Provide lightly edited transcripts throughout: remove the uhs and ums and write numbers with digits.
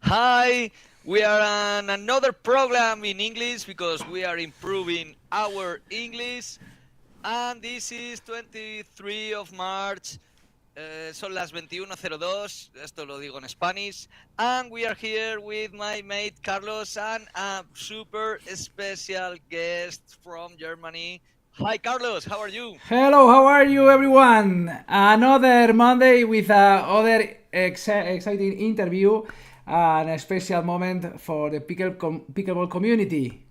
Hi, we are on another program in English because we are improving our English. And this is 23 of March. Son las 21:02. Esto lo digo en Spanish. And we are here with my mate Carlos and a super special guest from Germany. Hi, Carlos. How are you? Hello, how are you, everyone? Another Monday with other exciting interview and a special moment for the pickleball community.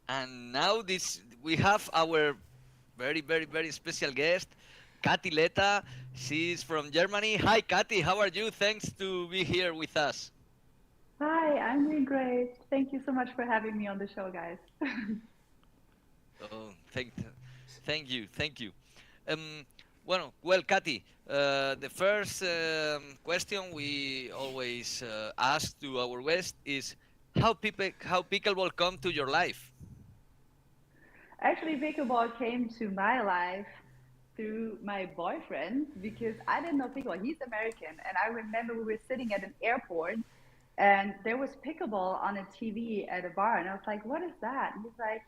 And now we have our very special guest, Catie Leta. She's from Germany. Hi, Catie. How are you? Thanks to be here with us. Hi, I'm doing great. Thank you so much for having me on the show, guys. Oh, thank you. Um, well, Catie. The first question we always ask to our guest is how pickleball come to your life. Actually, pickleball came to my life through my boyfriend because I didn't know pickleball. He's American, and I remember we were sitting at an airport and there was pickleball on a TV at a bar, and I was like, "What is that?" And he's like,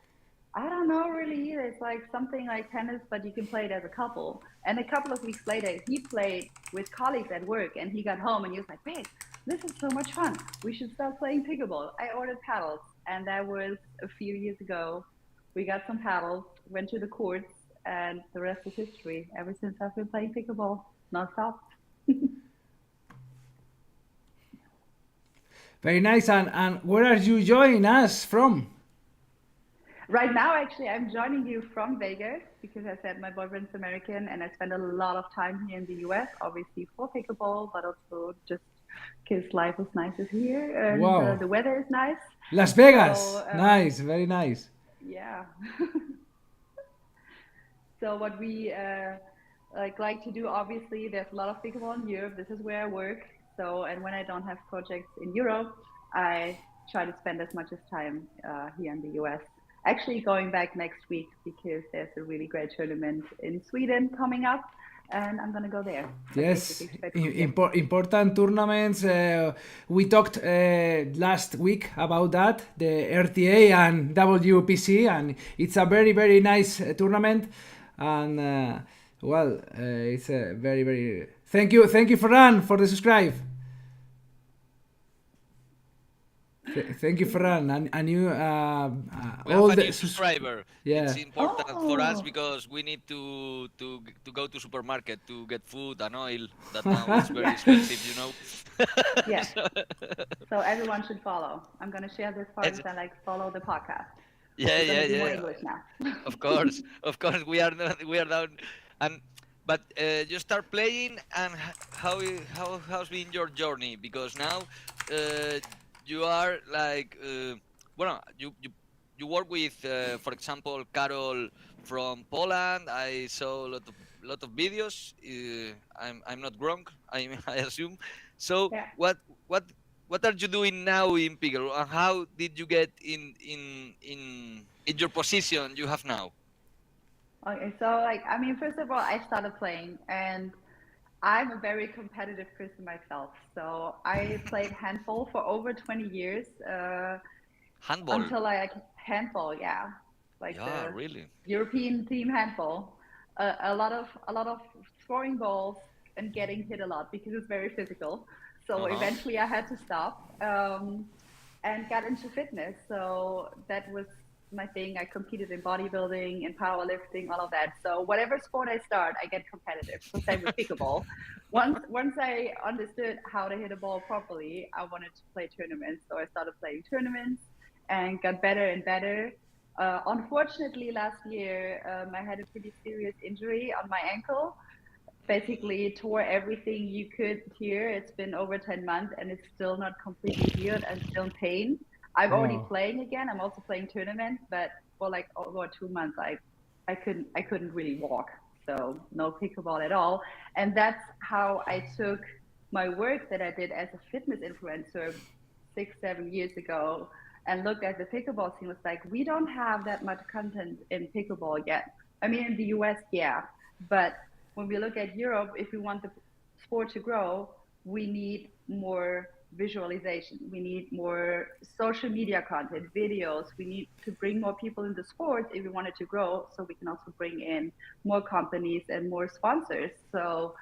"I don't know really either. It's like something like tennis, but you can play it as a couple." And a couple of weeks later, he played with colleagues at work, and he got home and he was like, "Babe, this is so much fun. We should start playing pickleball." I ordered paddles, and that was a few years ago. We got some paddles, went to the courts, and the rest is history. Ever since I've been playing pickleball nonstop. Very nice. And where are you joining us from? Right now, actually, I'm joining you from Vegas because I said my boyfriend's American and I spend a lot of time here in the US, obviously for pickleball, but also just because life is nicer here and Wow. the weather is nice. Las So, Vegas. Nice, very nice. yeah. So what we like to do, obviously, there's a lot of pickleball in Europe. This is where I work. So, and when I don't have projects in Europe, I try to spend as much as time here in the US. Actually, going back next week because there's a really great tournament in Sweden coming up, and I'm gonna go there. So basically, Yes, to spend here. important tournaments. We talked last week about that, the RTA and WPC, and it's a very nice tournament. And it's a very. Thank you, Ferran, for the subscribe. Thank you, Ferran, and you We have all a the new subscriber. It's yeah. important for us Oh, because we need to go to supermarket to get food and oil that now it's very yeah, expensive. yeah. So, So everyone should follow. I'm gonna share this part it's, as I like follow the podcast. yeah, We're gonna yeah, do more yeah. English now. Of course, we are down. And but you start playing, and how's been your journey? Because now uh, you are like, well, you work with, for example, Carol from Poland. I saw a lot of videos. I'm not wrong. I assume. So Yeah. what are you doing now in Pickle, and how did you get in your position you have now? Okay, so like I mean, first of all, I started playing, and I'm a very competitive person myself. So I played handball for over 20 years Handball. until I like handball, yeah, like Yeah, the really. European team handball. A lot of throwing balls and getting hit a lot because it's very physical. So Uh-huh. eventually, I had to stop. And got into fitness. So that was my thing. I competed in bodybuilding, in powerlifting, all of that. So whatever sport I start, I get competitive. So same with pickleball. Once I understood how to hit a ball properly, I wanted to play tournaments. So I started playing tournaments and got better and better. Unfortunately, last year I had a pretty serious injury on my ankle, basically tore everything you could here. It's been over 10 months and it's still not completely healed and still in pain. I'm already Wow. playing again. I'm also playing tournaments, but for like over 2 months, I couldn't really walk. So no pickleball at all. And that's how I took my work that I did as a fitness influencer 6, 7 years ago and looked at the pickleball scene was like, we don't have that much content in pickleball yet. I mean, in the US, yeah, but when we look at Europe, if we want the sport to grow, we need more. visualization. We need more social media content, videos. We need to bring more people into sports if we want it to grow, so we can also bring in more companies and more sponsors. So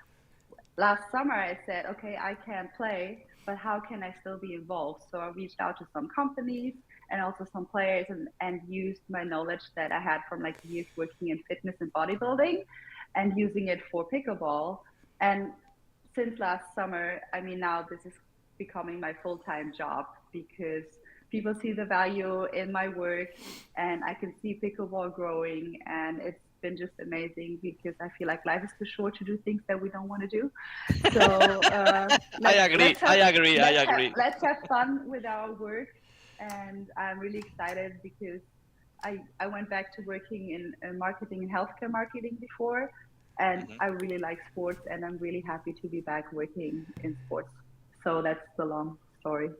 last summer I said, okay, I can't play, but how can I still be involved? So I reached out to some companies and also some players, and used my knowledge that I had from like years working in fitness and bodybuilding and using it for pickleball. And since last summer, I mean, now this is becoming my full-time job because people see the value in my work, and I can see pickleball growing, and it's been just amazing because I feel like life is too short to do things that we don't want to do. So I agree. I agree. I agree. let's have fun with our work, and I'm really excited because I went back to working in marketing and healthcare marketing before, and Mhm. I really like sports, and I'm really happy to be back working in sports. So that's the long story.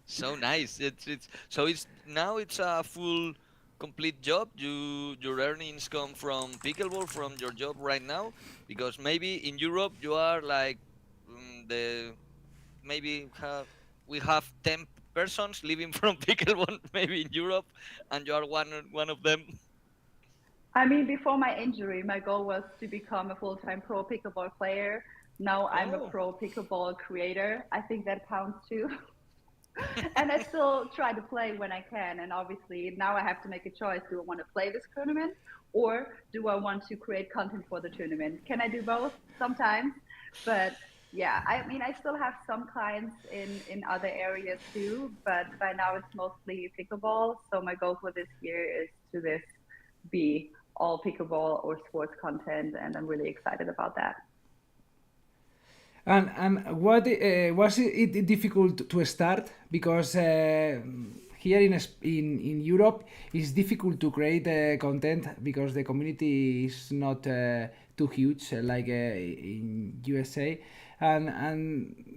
So nice. It's so it's now it's a full complete job. Your earnings come from pickleball from your job right now, because maybe in Europe you are like the maybe have we have 10 persons living from pickleball maybe in Europe, and you are one of them. I mean, before my injury, my goal was to become a full-time pro pickleball player. Now I'm a Oh. pro pickleball creator. I think that counts too. And I still try to play when I can. And obviously, now I have to make a choice. Do I want to play this tournament, or do I want to create content for the tournament? Can I do both? Sometimes. But yeah, I mean, I still have some clients in other areas too, but by now it's mostly pickleball. So my goal for this year is to this be all pickleball or sports content, and I'm really excited about that. And what was it difficult to start? Because here in Europe it's difficult to create content because the community is not too huge like in USA, and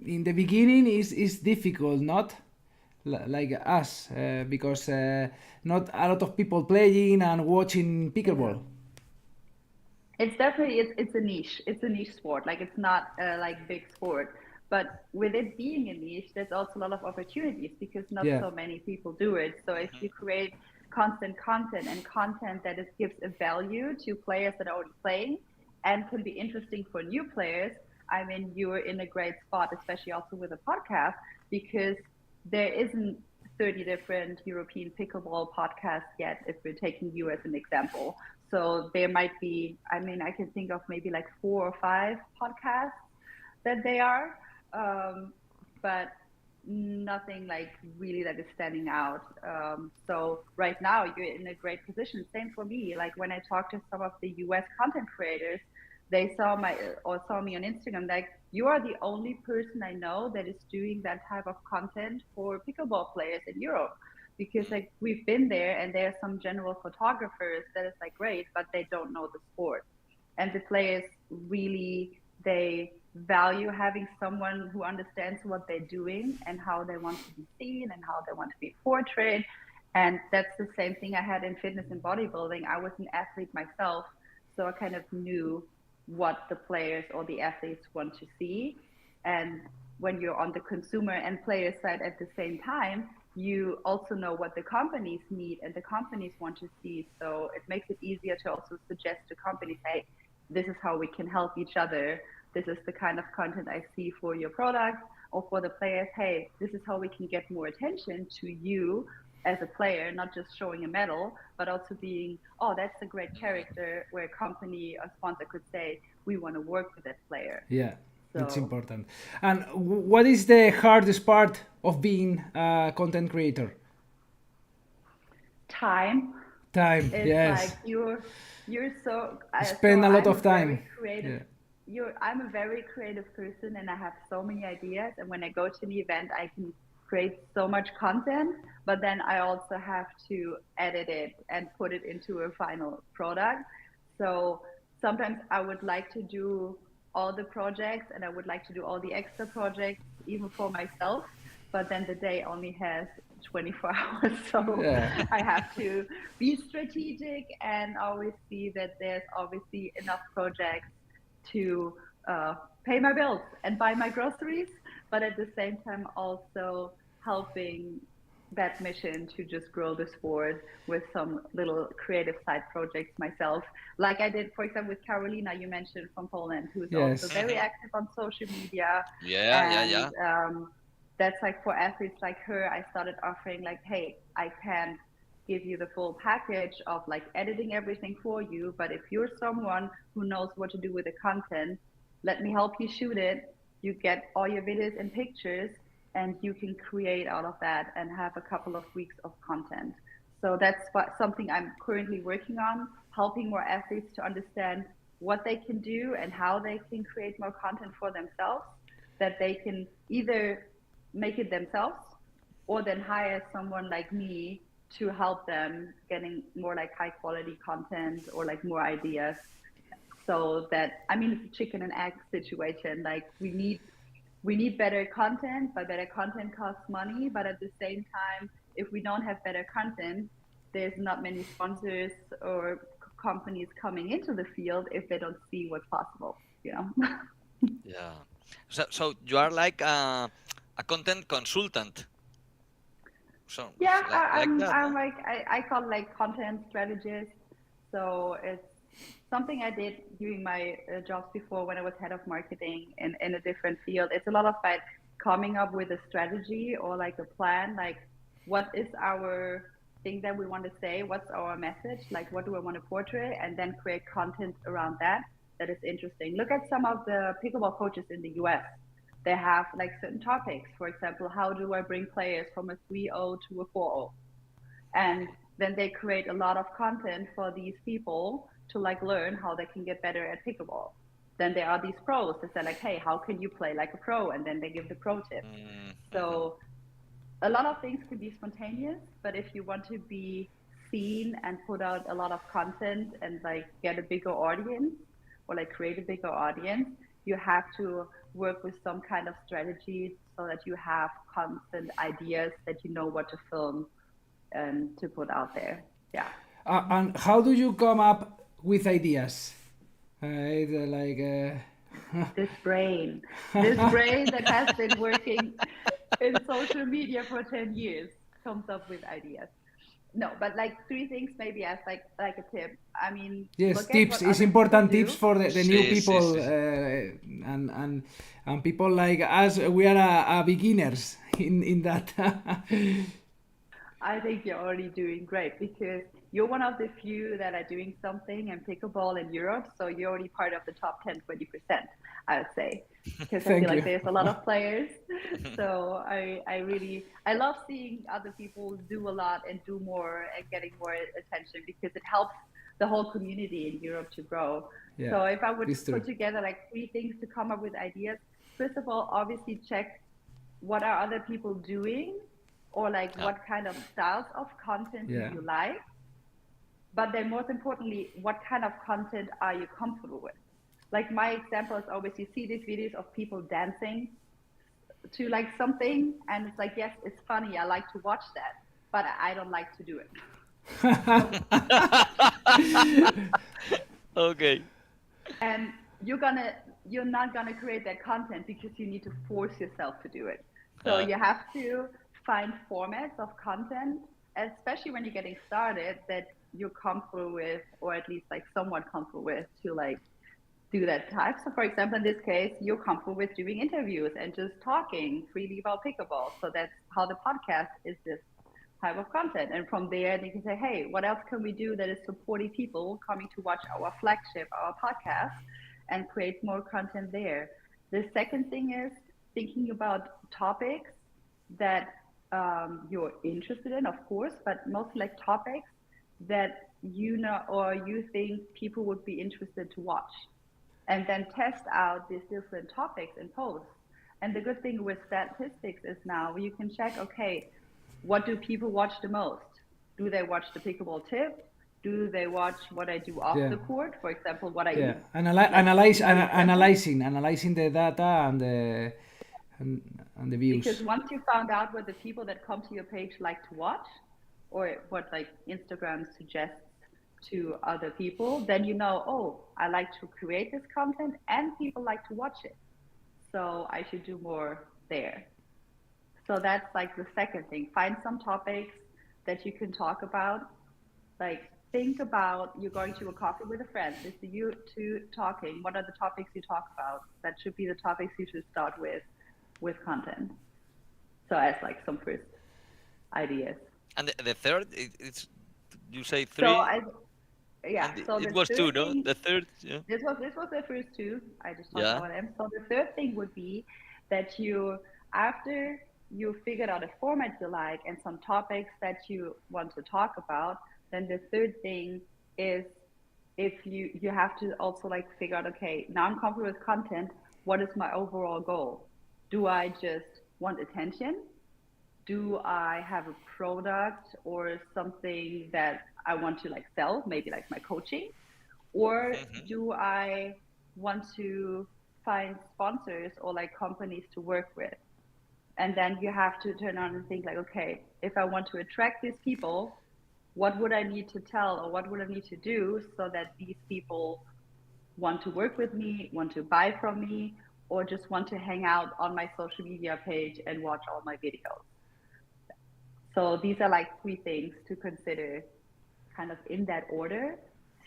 in the beginning is difficult, not like us, because not a lot of people playing and watching Yeah. pickleball. It's definitely it's a niche. It's a niche sport. Like it's not a like big sport, but with it being a niche, there's also a lot of opportunities because not Yeah. so many people do it. So if you create constant content and content that is, gives a value to players that are already playing and can be interesting for new players, I mean, you're in a great spot, especially also with a podcast, because there isn't 30 different European pickleball podcasts yet, if we're taking you as an example. So there might be, I mean, I can think of maybe like 4 or 5 podcasts that they are, but nothing like really that is standing out. So right now you're in a great position. Same for me. Like when I talk to some of the US content creators, they saw my or saw me on Instagram. Like you are the only person I know that is doing that type of content for pickleball players in Europe. Because like we've been there, and there are some general photographers that is like great, but they don't know the sport, and the players really they value having someone who understands what they're doing and how they want to be seen and how they want to be portrayed. And that's the same thing I had in fitness and bodybuilding. I was an athlete myself, so I kind of knew what the players or the athletes want to see. And when you're on the consumer and player side at the same time, you also know what the companies need and the companies want to see. So it makes it easier to also suggest to companies, hey, this is how we can help each other. This is the kind of content I see for your product, or for the players. Hey, this is how we can get more attention to you as a player, not just showing a medal, but also being, oh, that's a great character, where a company, a sponsor could say, we want to work with that player. Yeah, it's So important. And what is the hardest part of being a content creator? time. Time. It's like Yes. you're so Spend a lot I'm a of very time. creative Yeah. I'm a very creative person, and I have so many ideas, and when I go to an event I can create so much content, but then I also have to edit it and put it into a final product. So sometimes I would like to do all the projects, and I would like to do all the extra projects even for myself, but then the day only has 24 hours, so Yeah. I have to be strategic and always see that there's obviously enough projects to pay my bills and buy my groceries, but at the same time also helping that mission to just grow the sport with some little creative side projects myself. Like I did, for example, with Carolina, you mentioned from Poland, who's also Yes. very active on social media. Yeah, yeah, And yeah. that's like for athletes like her, I started offering like, hey, I can give you the full package of like editing everything for you. But if you're someone who knows what to do with the content, let me help you shoot it. You get all your videos and pictures, and you can create out of that and have a couple of weeks of content. So that's something I'm currently working on, helping more athletes to understand what they can do and how they can create more content for themselves, that they can either make it themselves or then hire someone like me to help them getting more like high quality content or like more ideas. So that, I mean, it's a chicken and egg situation. Like we need better content, but better content costs money. But at the same time, if we don't have better content, there's not many sponsors or companies coming into the field if they don't see what's possible, you know? Yeah. So you are like a content consultant. So Yeah, like that, I'm no? like, I call it like content strategist. So it's something I did during my jobs before when I was head of marketing in a different field. It's a lot of like coming up with a strategy or like a plan, like what is our thing that we want to say, what's our message, like what do I want to portray, and then create content around that that is interesting. Look at some of the pickleball coaches in the US. They have like certain topics. For example, how do I bring players from a 3-0 to a 4-0? And then they create a lot of content for these people to like learn how they can get better at pickleball. Then there are these pros that say like, hey, how can you play like a pro? And then they give the pro tips. Mm-hmm. So a lot of things can be spontaneous, but if you want to be seen and put out a lot of content and like get a bigger audience or like create a bigger audience, you have to work with some kind of strategy so that you have constant ideas that you know what to film and to put out there. Yeah. And how do you come up with ideas? It's This brain, this brain that has been working in social media for 10 years comes up with ideas. No, but like three things maybe as like a tip. I mean, yes, look at tips what is other people important tips do. for the new Sí, sí, people sí. and people like us. We are beginners in that. I think you're already doing great because you're one of the few that are doing something in pickleball in Europe. So you're already part of the top 10, 20%, I would say, because I feel Thank like you. there's a lot of players. So I love seeing other people do a lot and do more and getting more attention because it helps the whole community in Europe to grow. Yeah, So if I would it's true. put together like three things to come up with ideas, first of all, obviously check what are other people doing or like Yeah. what kind of styles of content do Yeah. you like, but then most importantly, what kind of content are you comfortable with? Like my example is always you see these videos of people dancing to like something and it's like, yes, it's funny, I like to watch that, but I don't like to do it. Okay. And you're not gonna create that content because you need to force yourself to do it. So Uh, you have to find formats of content, especially when you're getting started, that you're comfortable with, or at least like somewhat comfortable with, to like do that type. So for example, in this case, you're comfortable with doing interviews and just talking freely about pickleball. So that's how the podcast is this type of content. And from there, they can say, hey, what else can we do that is supporting people coming to watch our flagship, our podcast, and create more content there. The second thing is thinking about topics that you're interested in, of course, but mostly like topics that you know or you think people would be interested to watch, and then test out these different topics in posts. And the good thing with statistics is now you can check, okay, what do people watch the most? Do they watch the pickleball tip? Do they watch what I do off Yeah. the court? For example, what I Yeah. eat, like easy example. Analyzing the data and, and the Because views. once you found out what the people that come to your page like to watch, or what like Instagram suggests to other people, then you know, oh, I like to create this content and people like to watch it. So I should do more there. So that's like the second thing. Find some topics that you can talk about. Like think about you're going to a coffee with a friend. This is you two talking. What are the topics you talk about? That should be the topics you should start with content. So as like some first ideas. And the third, it's you say So three, yeah. and So it the was two, third no? thing, The third, yeah, this was the first two. I just talked yeah. about them. So the third thing would be that you, after you figured out a format you like and some topics that you want to talk about, then the third thing is if you have to also like figure out, okay, now I'm comfortable with content. What is my overall goal? Do I just want attention? Do I have a product or something that I want to like sell, maybe like my coaching? Or Hmm. do I want to find sponsors or like companies to work with? And then you have to turn on and think like, okay, if I want to attract these people, what would I need to tell or what would I need to do so that these people want to work with me, want to buy from me, or just want to hang out on my social media page and watch all my videos? So these are like three things to consider kind of in that order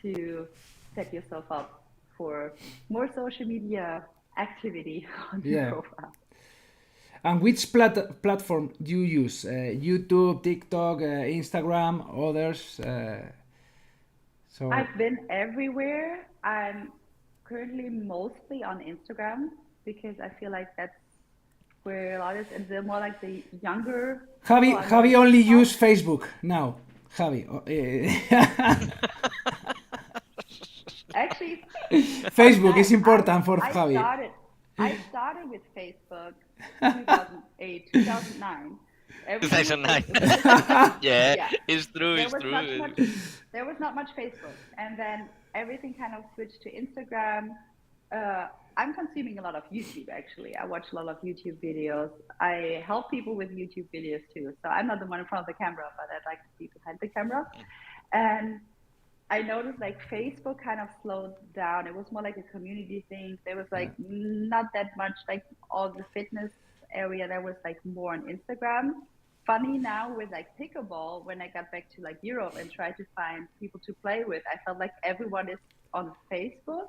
to set yourself up for more social media activity on your Yeah. profile. And which platform do you use? YouTube, TikTok, Instagram, others? So I've been everywhere. I'm currently mostly on Instagram because I feel like that's where a lot is, and they're more like the younger people are more on Javi only TikTok. use Facebook now. Javi. Actually, fun Facebook is fact, important for I Javi. started I started with Facebook 2008, 2009. Everything was 2009. Facebook. Yeah, Yeah. it's true, There it's was not true. much there was not much Facebook. And then everything kind of switched to Instagram. I'm consuming a lot of YouTube actually. I watch a lot of YouTube videos. I help people with YouTube videos too. So I'm not the one in front of the camera, but I'd like to be behind the camera. And I noticed like Facebook kind of slowed down. It was more like a community thing. There was Yeah. like not that much like all the fitness area. That was like more on Instagram. Funny now with like pickleball, when I got back to like Europe and tried to find people to play with, I felt like everyone is on Facebook.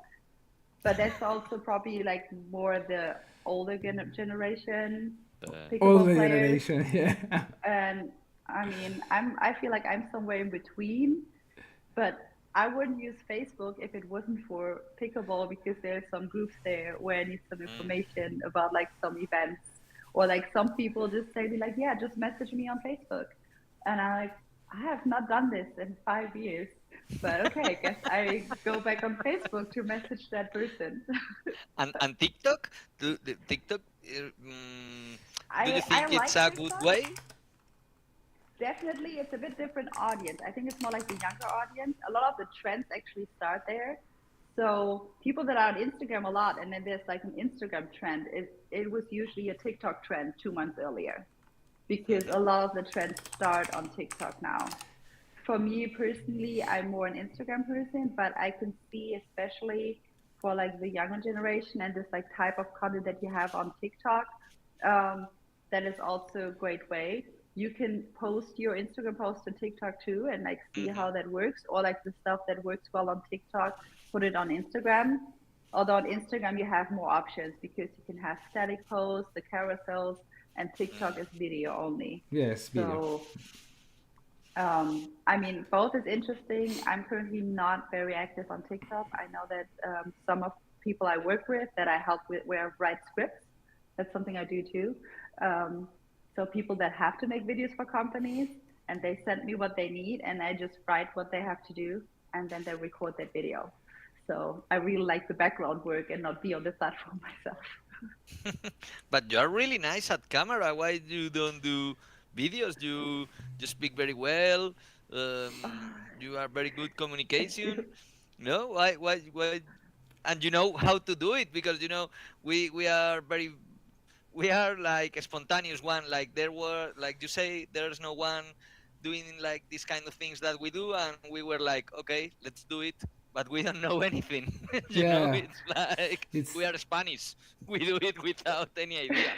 But that's also probably like more the older generation All pickleball the players. generation. Yeah. And I mean, I feel like I'm somewhere in between, but I wouldn't use Facebook if it wasn't for pickleball because there's some groups there where I need some Mm. information about like some events or like some people just say me like, yeah, just message me on Facebook. And I'm like, I have not done this in 5 years, but okay, I guess I go back on Facebook to message that person. And TikTok? TikTok? Do you I think it's like a good TikTok. way? Definitely, it's a bit different audience. I think it's more like the younger audience. A lot of the trends actually start there. So people that are on Instagram a lot, and then there's like an Instagram trend. It was usually a TikTok trend 2 months earlier because Hmm. a lot of the trends start on TikTok now. For me personally, I'm more an Instagram person, but I can see especially for like the younger generation and this like type of content that you have on TikTok, um, that is also a great way. You can post your Instagram post to TikTok too and like see Hmm. how that works, or like the stuff that works well on TikTok, put it on Instagram. Although on Instagram you have more options because you can have static posts, the carousels, and TikTok is video only. Yes, video. So I mean, both is interesting. I'm currently not very active on TikTok. I know that some of people I work with that I help with where write scripts. That's something I do too. Um, so people that have to make videos for companies and they send me what they need and I just write what they have to do and then they record that video. So I really like the background work and not be on the platform myself. But you're really nice at camera. Why you don't do videos? You speak very well. You are very good Thank you. communication. No, why? And you know how to do it because we are very we are like a spontaneous one. Like there were like you say, there's no one doing like these kind of things that we do, and we were like, okay, let's do it, but we don't know anything. Yeah, It's like it's we are Spanish. We do it without any idea.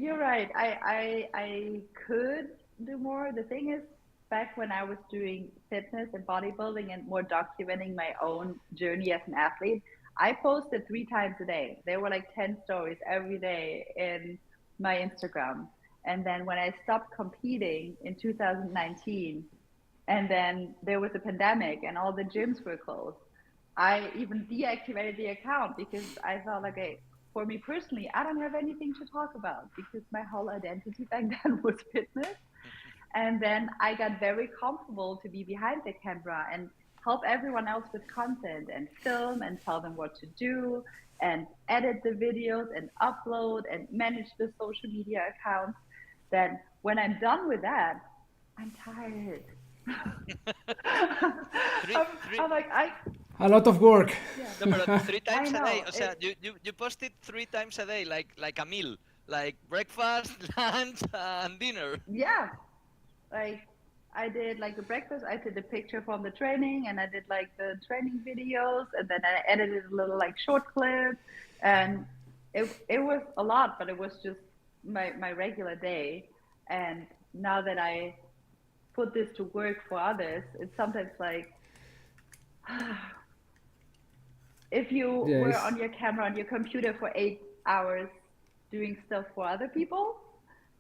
You're right. I could do more. The thing is, back when I was doing fitness and bodybuilding and more documenting my own journey as an athlete, I posted 3 times a day. There were like 10 stories every day in my Instagram. And then when I stopped competing in 2019, and then there was a pandemic and all the gyms were closed, I even deactivated the account because I felt like for me personally, I don't have anything to talk about because my whole identity back then was fitness. And then I got very comfortable to be behind the camera and help everyone else with content and film and tell them what to do and edit the videos and upload and manage the social media accounts. Then when I'm done with that, I'm tired. three, three, I'm like, a lot of work. yeah, no, but three I times a day. know. O sea, you posted 3 times a day, like a meal, like breakfast, lunch, and dinner. Yeah, like I did like the breakfast, I did the picture from the training, and I did like the training videos, and then I edited a little like short clip, and it was a lot, but it was just my regular day. And now that I put this to work for others, it's sometimes like if you were Yes. on your camera on your computer for 8 hours doing stuff for other people,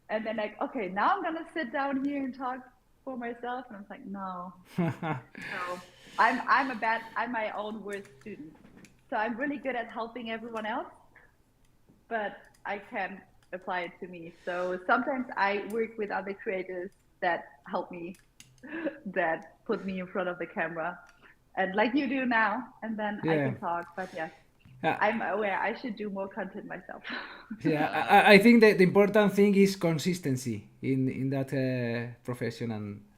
and then like, okay, now I'm gonna sit down here and talk for myself, and I'm like, no. So I'm my own worst student. So I'm really good at helping everyone else, but I can apply it to me. So sometimes I work with other creators that help me, that put me in front of the camera, and like you do now, and then I Yeah. can talk. But yes, Uh, I'm aware I should do more content myself. yeah, Uh, I think that the important thing is consistency in that profession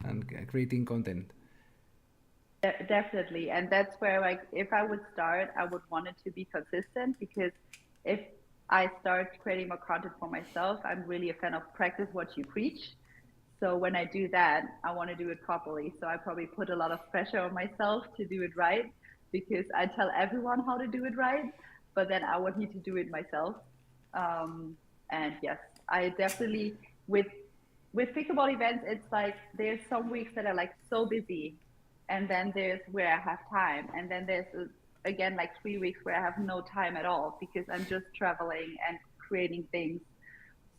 and creating content. Definitely. And that's where, like, if I would start, I would want it to be consistent because if I start creating more content for myself, I'm really a fan of practice what you preach. So when I do that, I want to do it properly. So I probably put a lot of pressure on myself to do it right because I tell everyone how to do it right, but then I would need to do it myself. Um, and yes, I definitely with pickleball events, it's like there's some weeks that are like so busy, and then there's where I have time, and then there's again like 3 weeks where I have no time at all because I'm just traveling and creating things.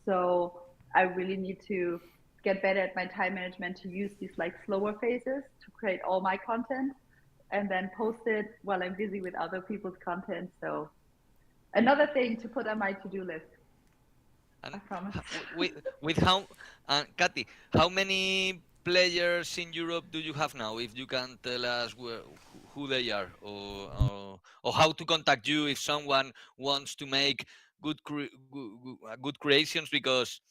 So I really need to get better at my time management to use these like slower phases to create all my content and then post it while I'm busy with other people's content. So another thing to put on my to-do list, I and promise. with how, Katy, how many players in Europe do you have now? If you can tell us who they are, or how to contact you if someone wants to make good creations, because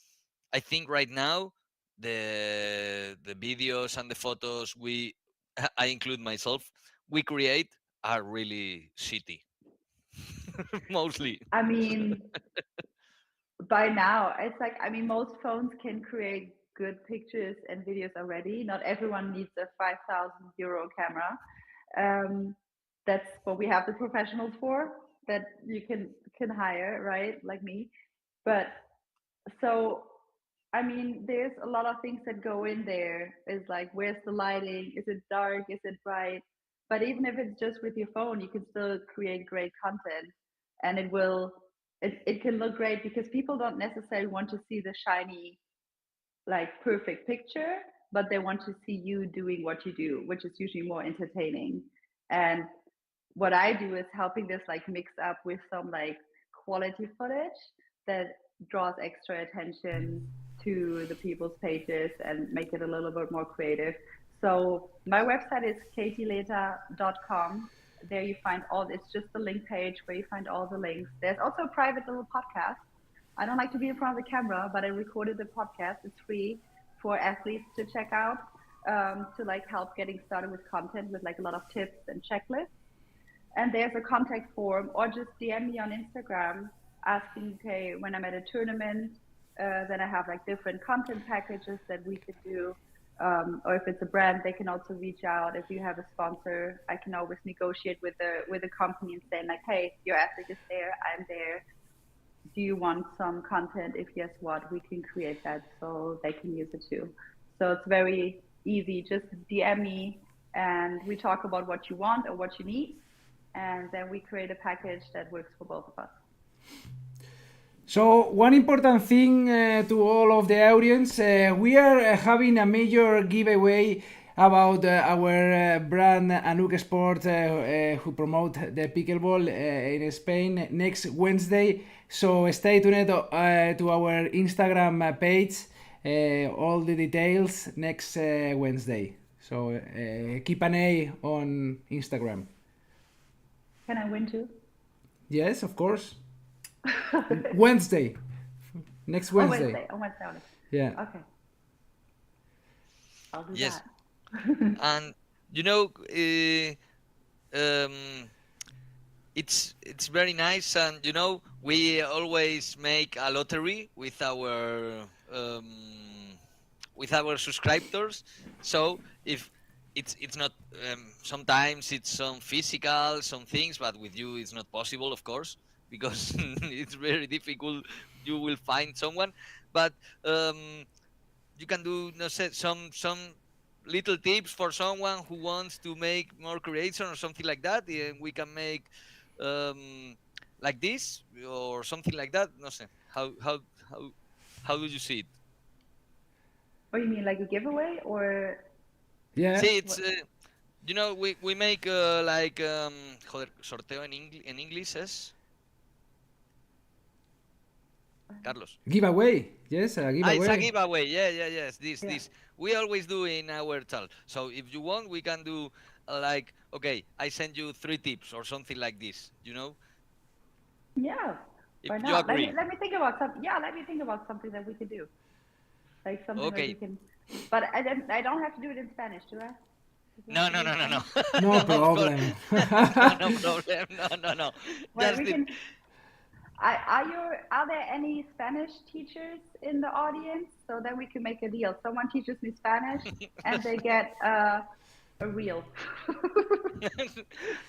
I think right now the videos and the photos I include myself, we create are really shitty, mostly. I mean, by now, it's like, I mean, most phones can create good pictures and videos already. Not everyone needs a 5,000 euro camera. Um, that's what we have the professionals for that you can hire, right? Like me. But so I mean, there's a lot of things that go in there. Is like, where's the lighting? Is it dark? Is it bright? But even if it's just with your phone, you can still create great content, and it can look great because people don't necessarily want to see the shiny, like perfect picture, but they want to see you doing what you do, which is usually more entertaining. And what I do is helping this like mix up with some like quality footage that draws extra attention to the people's pages and make it a little bit more creative. So my website is catieleta.com. There you find all, it's just the link page where you find all the links. There's also a private little podcast. I don't like to be in front of the camera, but I recorded the podcast. It's free for athletes to check out, to like help getting started with content with like a lot of tips and checklists. And there's a contact form, or just DM me on Instagram asking, okay, when I'm at a tournament, Then I have like different content packages that we could do. Or if it's a brand, they can also reach out. If you have a sponsor, I can always negotiate with the company and say like, hey, your athlete is there, I'm there. Do you want some content? If yes, what? We can create that so they can use it too. So it's very easy. Just DM me and we talk about what you want or what you need. And then we create a package that works for both of us. So one important thing to all of the audience, we are having a major giveaway about our brand Anuk Sport, who promote the pickleball in Spain next Wednesday. So stay tuned to our Instagram page. All the details next Wednesday. So keep an eye on Instagram. Can I win too? Yes, of course. Wednesday. Next Wednesday. On Wednesday only. Yeah. Okay. I'll do Yes. that. And you know, it's very nice, and you know, we always make a lottery um, with our subscribers. So if it's not sometimes it's some physical some things, but with you it's not possible, of course, because it's very difficult. You will find someone, but you can do no say some little tips for someone who wants to make more creation or something like that. And we can make like this or something like that. No sé. How how do you see it? What do you mean, like a giveaway or Yeah. See, it's what? you know, we make like joder, sorteo en English es Carlos. Giveaway. Yes, a Ah, it's a giveaway. giveaway. Yeah, yeah, yes. This, Yeah. this. We always do in our channel. So if you want, we can do like, okay, I send you 3 tips or something like this. You know, Yeah. if Why you not? agree. Let me think about something. Yeah, let me think about something that we could do. Like something that we Okay. can. But I don't have to do it in Spanish, do I? Does it No, have to no, be in no, no, no. Spanish? No No, of course. problem. No, no problem. No, no, no. Well, Just we it. can. Are there any Spanish teachers in the audience so that we can make a deal? Someone teaches me Spanish and they get a reel.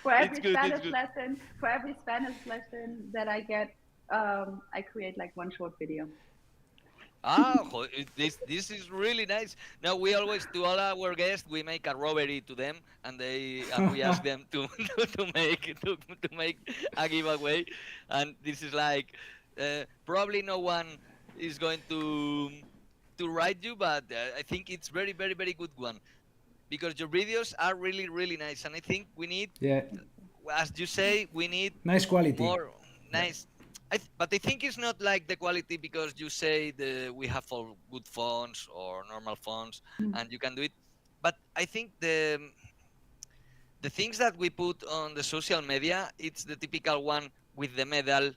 For It's every good. It's Spanish good. lesson, for every Spanish lesson that I get, I create like one short video. Ah, this is really nice. Now we always to all our guests we make a robbery to them, and we ask them to to make a giveaway, and this is like probably no one is going to write you, but I think it's very good one because your videos are really nice, and I think we need, Yeah. as you say, we need Nice quality. more Yeah. nice. But I think it's not like the quality because you say we have all good phones or normal phones Mm. and you can do it. But I think the things that we put on the social media, it's the typical one with the medal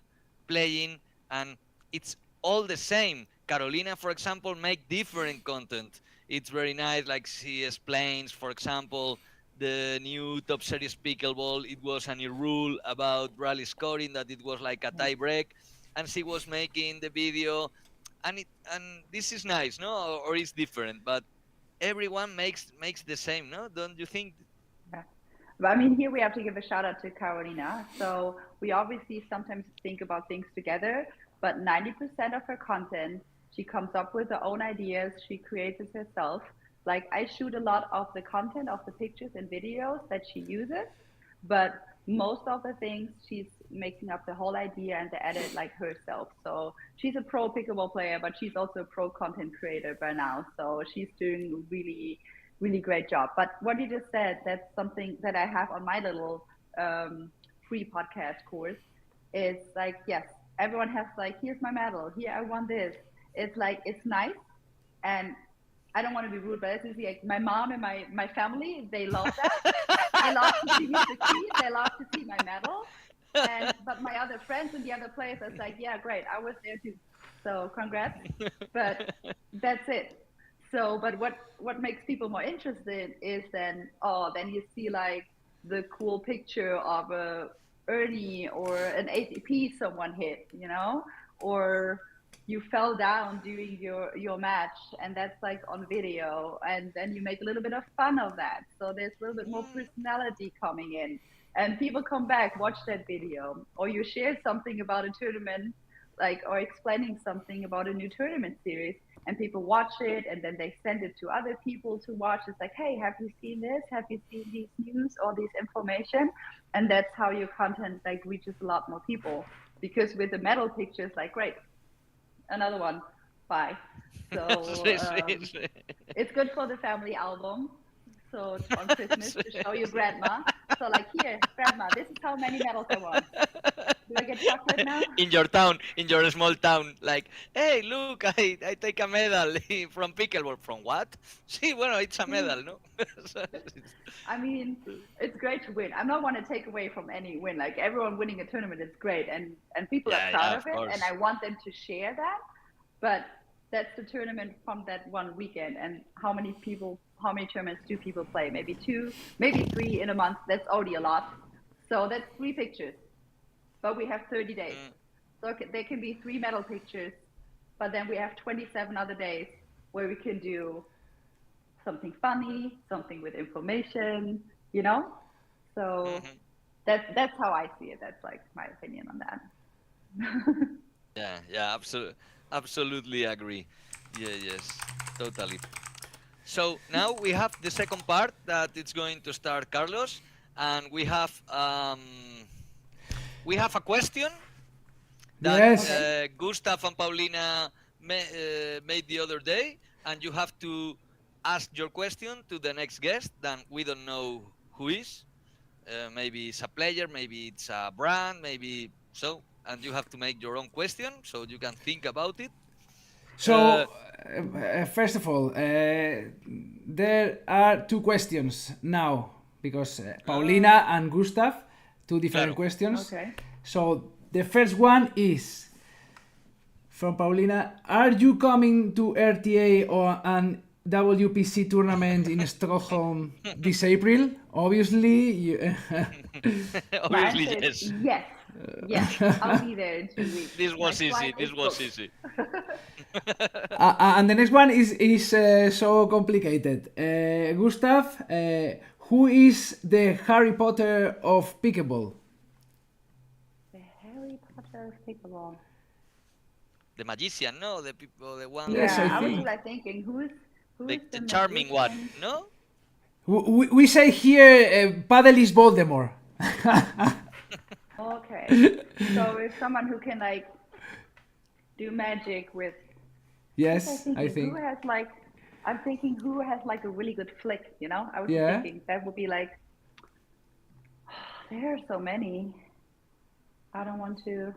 playing, and it's all the same. Carolina, for example, make different content. It's very nice, like she explains, for example, the new top series pickleball. It was a new rule about rally scoring, that it was like a Yeah. tie break, and she was making the video, and this is nice, no, or it's different, but everyone makes the same, no? Don't you think? Yeah. But I mean, here we have to give a shout out to Carolina. So we obviously sometimes think about things together, but 90% of her content, she comes up with her own ideas. She creates it herself. Like I shoot a lot of the content of the pictures and videos that she uses, but most of the things she's making up the whole idea and the edit like herself. So she's a pro pickleball player, but she's also a pro content creator by now. So she's doing really great job. But what you just said, that's something that I have on my little free podcast course. It's like, yes, everyone has like, here's my medal, here I won this. It's like, it's nice. And I don't want to be rude, but it's like my mom and my family, they love that. They love to see me succeed. They love to see my medal. But my other friends and the other players, it's like, yeah, great, I was there too. So congrats. But that's it. So, but what makes people more interested is then you see like the cool picture of a Ernie or an ATP someone hit, or you fell down during your match, and that's like on video, and then you make a little bit of fun of that, so there's a little bit more personality coming in, and people come back, watch that video, or you share something about a tournament, like, or explaining something about a new tournament series, and people watch it, and then they send it to other people to watch. It's like, hey, have you seen this, have you seen these news or this information? And that's how your content like reaches a lot more people, because with the medal pictures, like, great, another one, bye. So it's good for the family album. So on Christmas to show your grandma. So like, here, grandma, this is how many medals I won. Do I get chocolate now? In your town, in your small town, like, hey, look, I take a medal from pickleball. From what? Sí, bueno, it's a medal, no? I mean, it's great to win. I'm not want to take away from any win. Like, everyone winning a tournament is great, and people are proud of it, and I want them to share that. But that's the tournament from that one weekend, and how many tournaments do people play? Maybe 2, maybe 3 in a month. That's already a lot. So that's 3 pictures, but we have 30 days. So there can be 3 medal pictures, but then we have 27 other days where we can do something funny, something with information, you know? So that's how I see it. That's like my opinion on that. Yeah, absolutely agree. Yeah, yes, totally. So now we have the second part that it's going to start Carlos, and we have a question that Yes. Gustav and Paulina made the other day, and you have to ask your question to the next guest. Then we don't know who is. Maybe it's a player, maybe it's a brand, maybe so, and you have to make your own question so you can think about it. So, first of all, there are 2 questions now because Paulina and Gustav, 2 different Claro. questions. Okay. So the first one is from Paulina: are you coming to RTA or an WPC tournament in Stockholm this April? Obviously, Obviously, My answer is yes. yes. I'll be there in 2 weeks. This was My easy. flight This is was booked. easy. and the next one is so complicated. Gustav, who is the Harry Potter of pickleball? The Harry Potter of pickleball. The magician, no? The people, the one. Yes, I Yeah, I was think. just like thinking, who's The the charming one, magician? no? We say here, Paddle is Voldemort. Okay, so it's someone who can like do magic with. Yes, I Who think. has like? I'm thinking who has like a really good flick. You know, I was just Yeah. thinking that would be like. There are so many. I don't want to.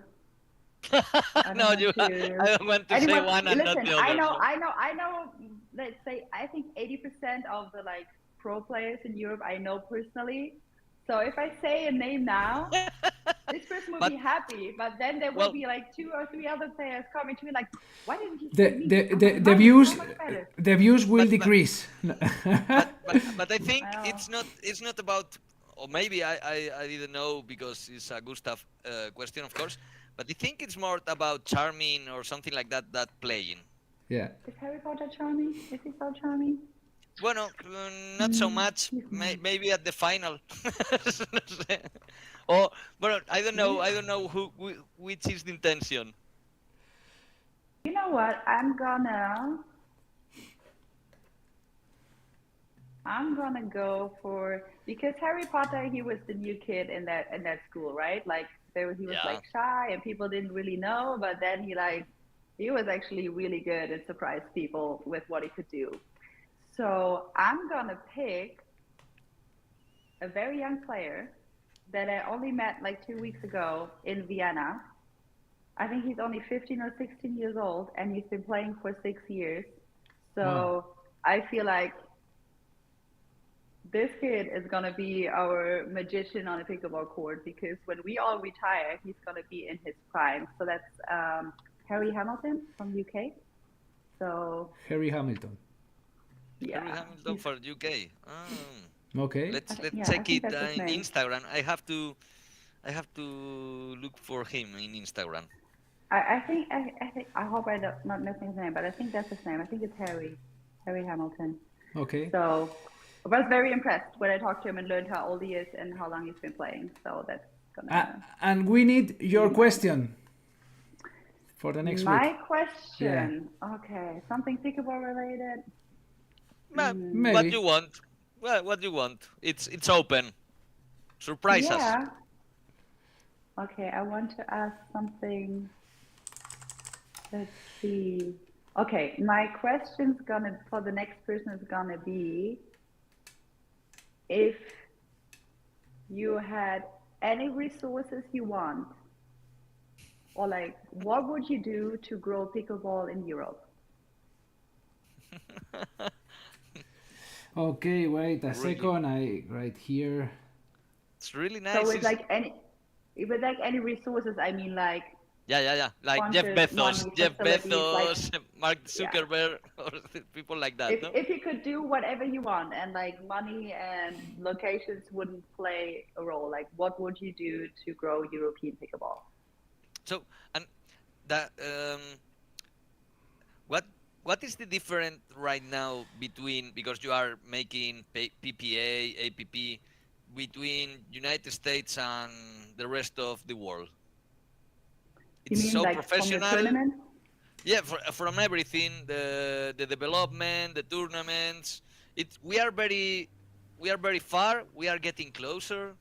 I don't No, want to. I don't want to say Anyone, one and not listen, the I other. know, No? I know, I know. Let's say I think 80% of the like pro players in Europe I know personally. So if I say a name now, this person will But- be happy, but then there will well- be like 2 or 3 other players coming to me like, why didn't you The say me? the Oh the, my the God, views so much better. the views will But- decrease. But I think I know. it's not about, or maybe I didn't know because it's a Gustav question, of course. But I think it's more about charming or something like that. That playing. Yeah. Is Harry Potter charming? Is he so charming? Bueno, not so much. he's nice. Maybe at the final. No sé. Or, well, I don't know. I don't know which is the intention. You know what? I'm gonna go for, because Harry Potter, he was the new kid in that school, right? Like he was Yeah. like shy and people didn't really know, but then he was actually really good and surprised people with what he could do. So I'm gonna pick a very young player that I only met like 2 weeks ago in Vienna. I think he's only 15 or 16 years old, and he's been playing for 6 years. So Wow. I feel like this kid is going to be our magician on a pickleball court, because when we all retire, he's going to be in his prime. So that's Harry Hamilton from UK. So Harry Hamilton. yeah, Harry Hamilton for UK. Okay. Let's yeah, I check think it that's his in name. Instagram. I have to look for him in Instagram. I hope I don't not missing his name, but I think that's his name. I think it's Harry Hamilton. Okay. So I was very impressed when I talked to him and learned how old he is and how long he's been playing. So that's gonna And we need be your my question for the next week. my Yeah, question. Okay, something pickleball related. Ma- Mm, what you maybe. want? Well, what you want? It's open. Surprise us. yeah. Okay, I want to ask something. Let's see. Okay, my question's gonna for the next person is gonna be if you had any resources you want, or like, what would you do to grow pickleball in Europe? Okay, wait a Really, second. I right here. it's really So nice. with It's like any resources, I mean like yeah. Like sponsors, money, Jeff facilities, like Bezos, Mark yeah. Zuckerberg, or people like that. No. If you could do whatever you want and like money and locations wouldn't play a role, like what would you do to grow European pickleball? So and that what what is the difference right now between because you are making PPA, APP between United States and the rest of the world? You It's mean so like from the professional. tournament? Yeah, from everything, the development, the tournaments. It we are very far. We are getting closer.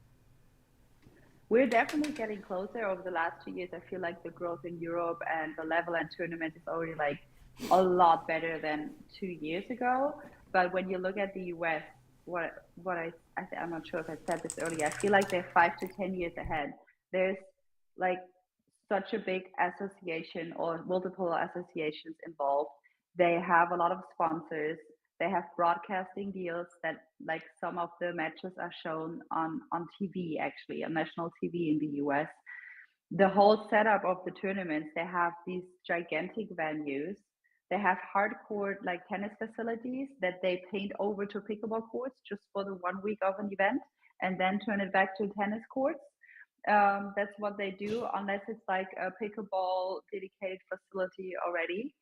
We're definitely getting closer over the last 2 years. I feel like the growth in Europe and the level and tournament is already like a lot better than 2 years ago. But when you look at the US, what I'm not sure if I said this earlier. I feel like they're 5 to 10 years ahead. There's like such a big association or multiple associations involved. They have a lot of sponsors. They have broadcasting deals that like some of the matches are shown on TV actually on national TV in the US. The whole setup of the tournaments, they have these gigantic venues. They have hardcore like tennis facilities that they paint over to pickleball courts just for the 1 week of an event and then turn it back to tennis courts. That's what they do, unless it's like a pickleball dedicated facility already.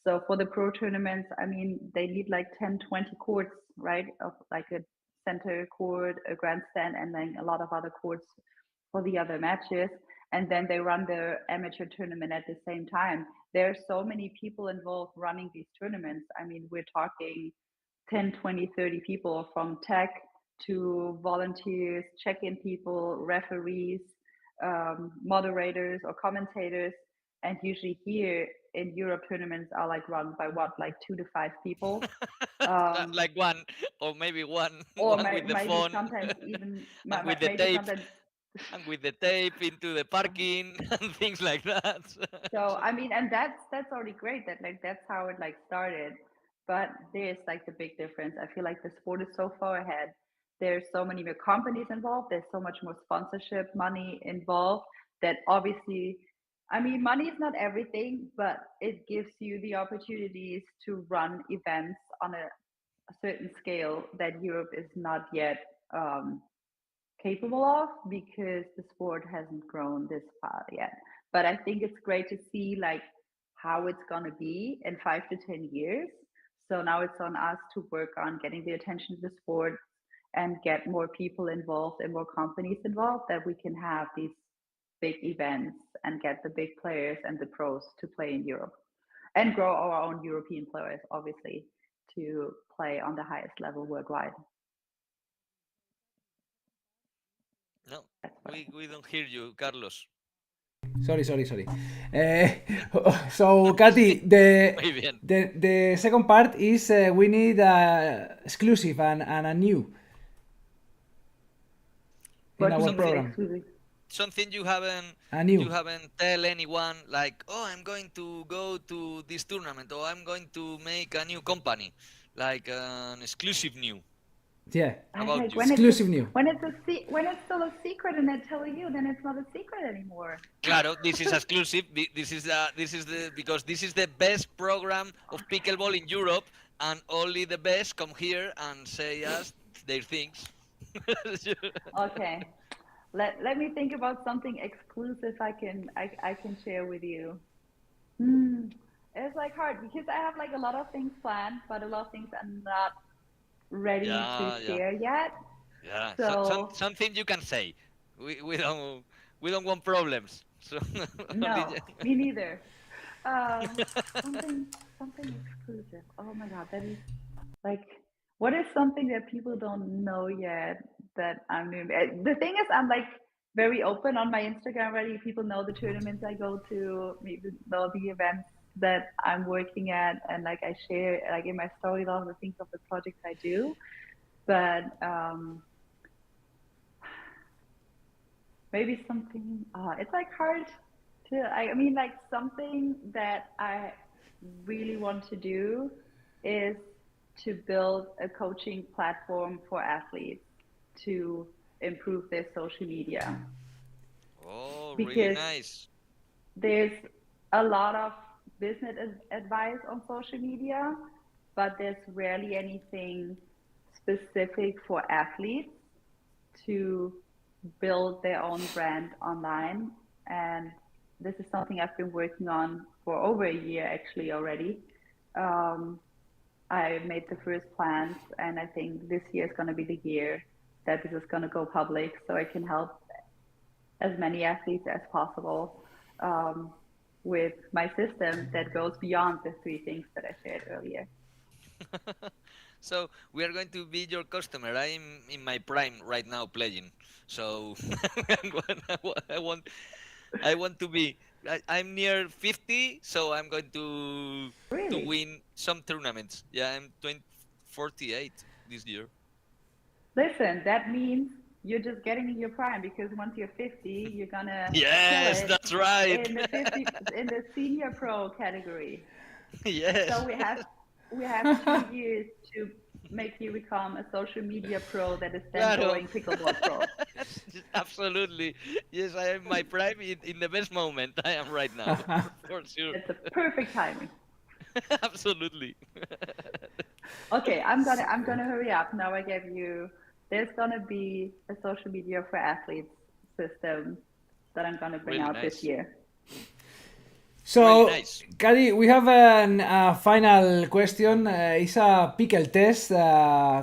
So for the pro tournaments, I mean, they need like 10, 20 courts, right? Of like a center court, a grandstand, and then a lot of other courts for the other matches. And then they run the amateur tournament at the same time. There are so many people involved running these tournaments. I mean, we're talking 10, 20, 30 people from tech to volunteers, check in people, referees, moderators, or commentators. And usually here in Europe, tournaments are like run by what, like 2 to 5 people. Um, Like one or maybe one or one with the maybe phone sometimes even and with the maybe tape sometimes and with the tape into the parking and things like that. so I mean, and that's already great that like that's how it like started. But there's like the big difference. I feel like the sport is so far ahead. There's so many more companies involved. There's so much more sponsorship money involved that obviously, I mean, money is not everything, but it gives you the opportunities to run events on a certain scale that Europe is not yet capable of because the sport hasn't grown this far yet. But I think it's great to see like how it's gonna be in 5 to 10 years. So now it's on us to work on getting the attention to the sport and get more people involved and more companies involved that we can have these big events and get the big players and the pros to play in Europe and grow our own European players, obviously, to play on the highest level worldwide. No, That's what I think. we don't hear you, Carlos. Sorry. So, Katy, Muy bien. the second part is we need exclusive and a new in What do you our mean with Something program. exclusive? something A new. you haven't tell anyone like, oh, I'm going to go to this tournament or I'm going to make a new company, like an exclusive new Yeah. I about like you. Exclusive new. when it's still a secret and I tell you, then it's not a secret anymore. Claro, this is exclusive. This is the because this is the best program of pickleball in Europe, and only the best come here and say us their things. Okay, let me think about something exclusive I can share with you. Mm, it's like hard because I have like a lot of things planned, but a lot of things are not ready to Yeah, yeah, share yet. yeah. So Something you can say. We don't want problems. So only. no, me neither. Um, something something exclusive. Oh my God, that is like what is something that people don't know yet that I'm doing? The thing is, I'm like very open on my Instagram already. People know the tournaments I go to, maybe know the events that I'm working at, and like I share like in my story a lot of the things of the projects I do. But maybe something. It's like hard to. I mean, like something that I really want to do is to build a coaching platform for athletes to improve their social media Oh, really because nice. there's a lot of business advice on social media, but there's rarely anything specific for athletes to build their own brand online. And this is something I've been working on for over a year actually already. Um, I made the first plans, and I think this year is going to be the year that this is going to go public so I can help as many athletes as possible with my system that goes beyond the three things that I shared earlier. So we are going to be your customer. I'm in my prime right now playing. So I want to be. I'm near 50, so I'm going to Really? win some tournaments. Yeah, I'm 48 this year. Listen, that means you're just getting in your prime because once you're 50, you're gonna kill Yes, it that's right. in the 50 in the senior pro category. So Yes. we have 2 years to make you become a social media pro that is then Claro. going pickleball pro. Absolutely. Yes, I am my prime in the best moment. I am right now, for sure. It's a perfect timing. Absolutely. Okay, I'm gonna hurry up. Now I gave you. There's gonna be a social media for athletes system that I'm gonna bring Really out this nice. year. Really So, nice. Catie, we have a final question. It's a pickle test,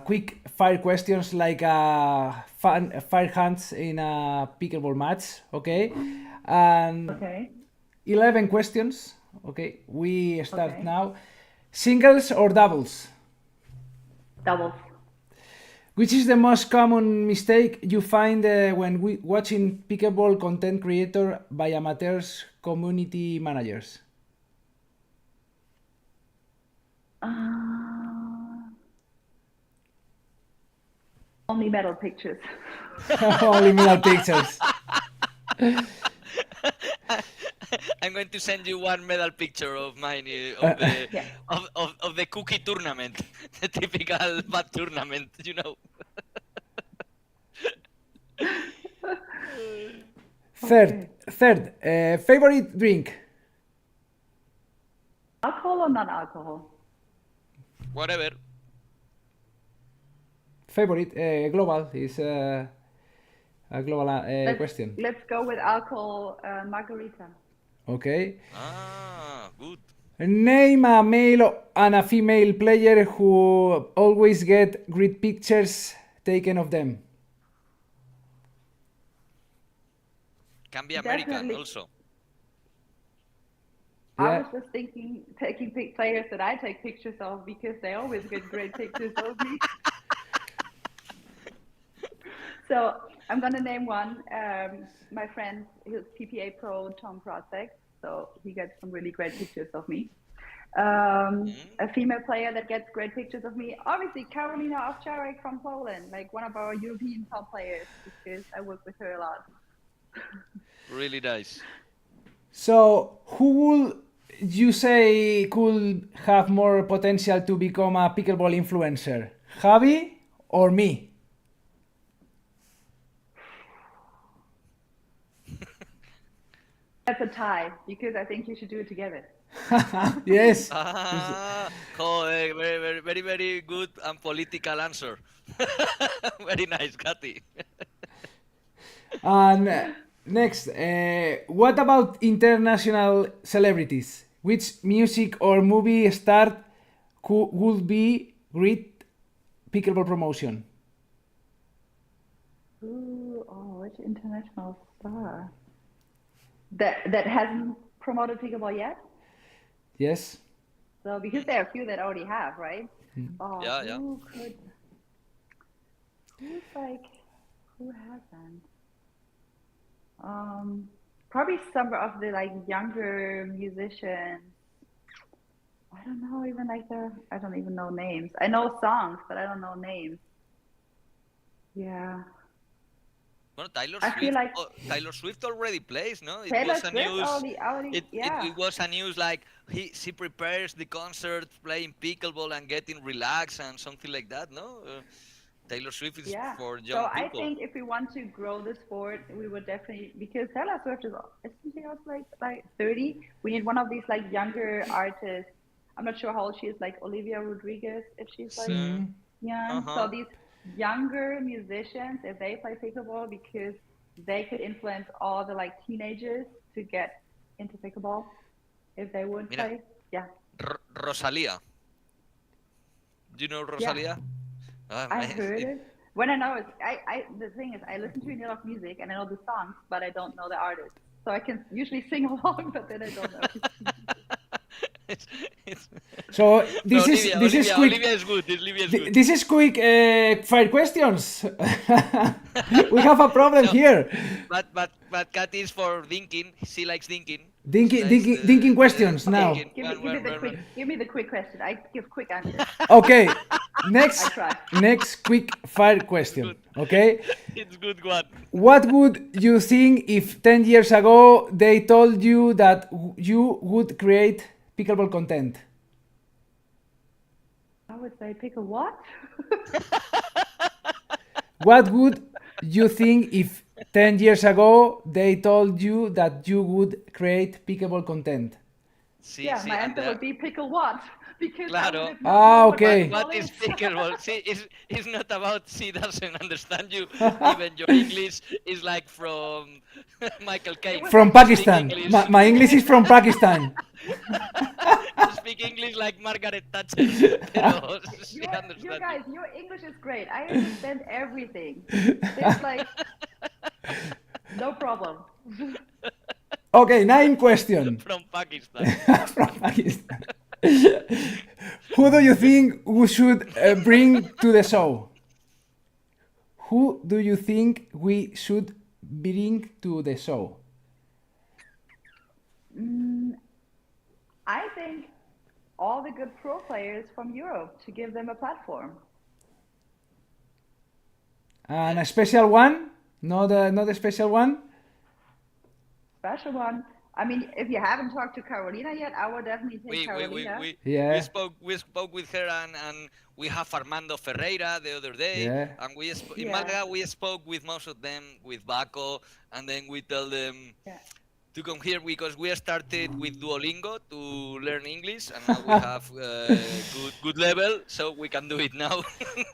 quick fire questions like fire hands in a pickleball match. Okay, and Okay. 11 questions. Okay, we start Okay. now. Singles or doubles? Doubles. Which is the most common mistake you find when watching pickleball content creator by amateurs, community managers? Uh, only medal pictures. Only middle pictures. I'm going to send you one medal picture of mine Yeah. of the cookie tournament, the typical bad tournament, Third, Okay. favorite drink. Alcohol or non-alcohol? Whatever. Favorite global is a global Let's question. let's go with alcohol margarita. Okay. Ah, good. Name a male and a female player who always get great pictures taken of them. Can be American Definitely. also. I Yeah. was just thinking taking players that I take pictures of because they always get great pictures of me. So I'm gonna name one. My friend, he's PPA pro Tom Protek, so he gets some really great pictures of me. A Mm. female player that gets great pictures of me, obviously Karolina Ovcharek from Poland, like one of our European top players, because I work with her a lot. Really nice. So, who would you say could have more potential to become a pickleball influencer? Javi or me? That's a tie because I think you should do it together. Yes. Ah, joder, very, very, very, very good and political answer. Very nice, Katy. And next, what about international celebrities? Which music or movie star would be great pickleball promotion? Ooh, oh, which international star that hasn't promoted pickleball yet? Yes. So because there are a few that already have, right? Oh, Yeah, yeah. who's like, who hasn't? Probably some of the like younger musicians. I don't know even like I don't even know names. I know songs, but I don't know names. Yeah, Well, Taylor I feel Swift. like Taylor Swift already plays, no? It Taylor was a Swift news. already, yeah, It was a news like she prepares the concert playing pickleball and getting relaxed and something like that, no? Taylor Swift is yeah. for So young I people. think if we want to grow the sport, we would definitely because Taylor Swift is isn't she also like 30? We need one of these like younger artists. I'm not sure how old she is, like Olivia Rodriguez, if she's So, like young. So uh-huh. these younger musicians, if they play pickleball, because they could influence all the like teenagers to get into pickleball if they would Mira, play. Yeah, Rosalía. Do you know yeah. Rosalía? I Man, heard it. When I know it, the thing is, I listen to a lot of music and I know the songs, but I don't know the artist. So I can usually sing along, but then I don't know. it's, it's... So No, this is quick. Olivia is good. Olivia is good. This is quick fire questions. We have a problem No, here. but Kat is for thinking. She likes thinking. She Thinking, likes thinking, thinking questions now. thinking. One. Give me the quick question. I give quick answers. Okay, I next try. next quick fire It's question. good. Okay, It's good one. what would you think if 10 years ago they told you that you would create pickleball content? I would say pick a what? What would you think if 10 years ago they told you that you would create pickleball content? See, Yeah, my and answer would be pick a what? Because I claro. would not Ah, know what okay. What pickleball is is. pickleball? See, it's not about she doesn't understand you. Even your English is like from Michael It Caine. was From like You speak Pakistan. it was English. My English is from Pakistan. You speak English like Margaret Thatcher, pero she your understands you. guys, your English is great. I understand everything. There's like no problem. Okay, 9 question. From Pakistan. From Pakistan. Who do you think we should bring to the show? Who do you think we should bring to the show? I think all the good pro players from Europe to give them a platform. And a special one? Not a special one? Special one. I mean, if you haven't talked to Carolina yet, I would definitely take Carolina. Yeah. We spoke with her and we have Armando Ferreira the other day, Yeah. and in Yeah. Malaga we spoke with most of them, with Baco, and then we tell them Yeah. to come here because we started with Duolingo to learn English, and now we have good level, so we can do it now.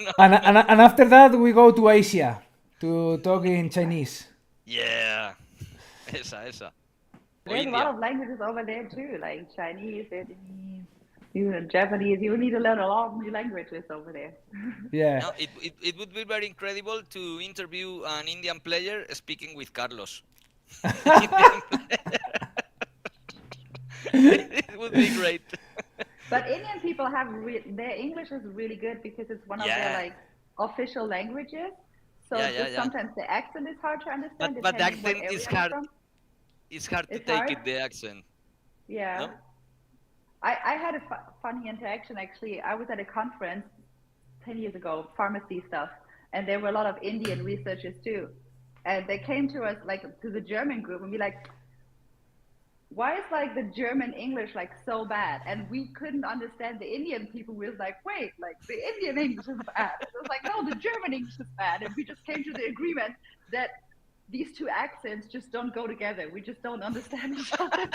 No. And after that we go to Asia to talk in Chinese. Yeah, esa. Or There's a lot India. of languages over there too, like Chinese, Vietnamese, even Japanese. You need to learn a lot of new languages over there. Yeah. No, it would be very incredible to interview an Indian player speaking with Carlos. It would be great. But Indian people have their English is really good because it's one of their Yeah. like official languages. So Yeah, just yeah. sometimes the accent is hard to understand But the depending what accent area is you're hard. from. It's hard to It's take hard. it, the accent. Yeah. No? I had a funny interaction actually. I was at a conference 10 years ago, pharmacy stuff, and there were a lot of Indian researchers too. And they came to us, like to the German group, and be like, why is like the German English like so bad? And we couldn't understand the Indian people. We was like, wait, like the Indian English is bad. And it was like, no, the German English is bad. And we just came to the agreement that these two accents just don't go together. We just don't understand each other.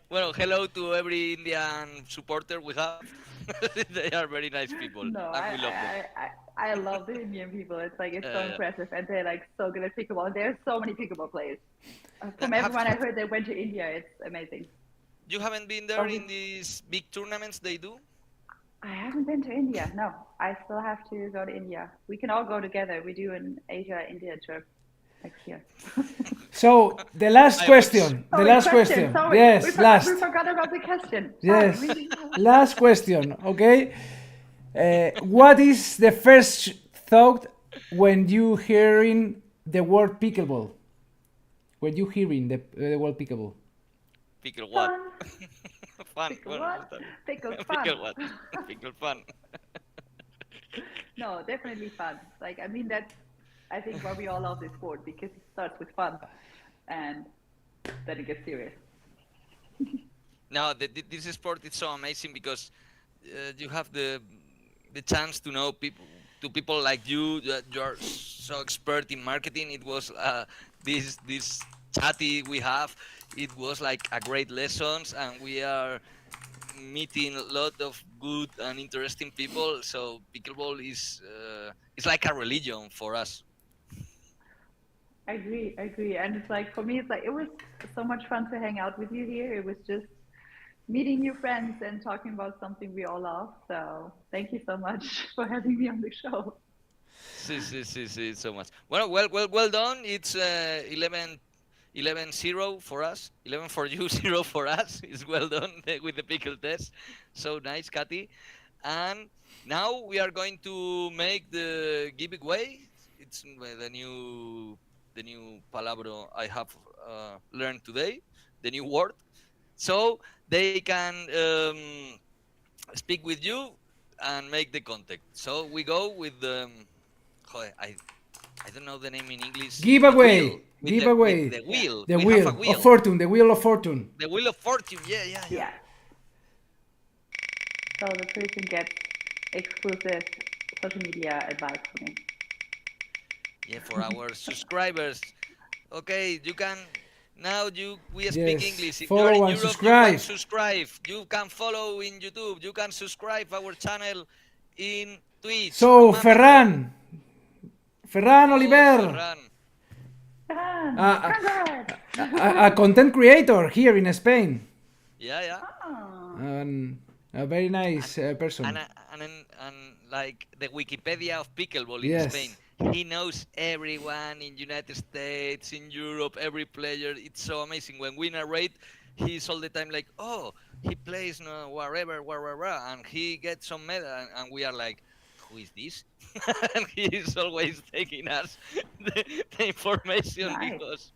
Well, hello to every Indian supporter we have. They are very nice people, No, and we love them. I love the Indian people. It's like it's so Yeah. impressive, and they're like so good at pickleball. And there are so many pickleball players. From everyone I heard, they went to India. It's amazing. You haven't been there But we, in these big tournaments they do? I haven't been to India. No, I still have to go to India. We can all go together. We do an Asia-India trip next year. So the last I would. question. The Oh, wait, last question. question. Sorry, Yes, we last. forgot about the question. Sorry, Yes, really. last question. Okay. What is the first thought when you hearing the word pickleball? When you hearing the word pickleball? Pickle what? Fun. Fun. Pickle Bueno, what? está bien. Pickle fun. Pickle what? Pickle fun. No, definitely fun. Like, I mean, that's, I think, why we all love this sport because it starts with fun and then it gets serious. No, this sport is so amazing because you have the chance to know people like you that you're so expert in marketing. It was this chatty we have. It was like a great lessons, and we are meeting a lot of good and interesting people. So pickleball is it's like a religion for us. I agree, I agree. And it's like, for me, it's like, it was so much fun to hang out with you here. It was just meeting new friends and talking about something we all love. So thank you so much for having me on the show. See, so much. Well done. It's 11-0 for us. 11 for you, 0 for us. It's well done with the pickle test. So nice, Catie. And now we are going to make the giveaway. It's the new palabra I have learned today, the new word. So they can speak with you and make the contact. So we go with the I don't know the name in English. The wheel Giveaway. with Giveaway. the wheel. The We have a wheel of wheel. fortune. The wheel of fortune. The wheel of fortune. Yeah. Yeah. So the person gets exclusive social media advice from me. Yeah, for our subscribers. Okay, you can now we speak Yes. English. If you are Follow in and Europe, you can subscribe. subscribe. You can follow in YouTube. You can subscribe our channel in Twitch So from Amazon. Ferran Oh, Oliver, Ferran. a, Congrats! a content creator here in Spain, Yeah. Oh, and a very And nice person. and and like the Wikipedia of pickleball in Spain. Yes. He knows everyone in United States, in Europe, every player. It's so amazing. When we narrate, he's all the time like, "Oh, he plays no wherever, wherever," and he gets some medal, and we are like, "Who is this?" And he is always taking us the information nice,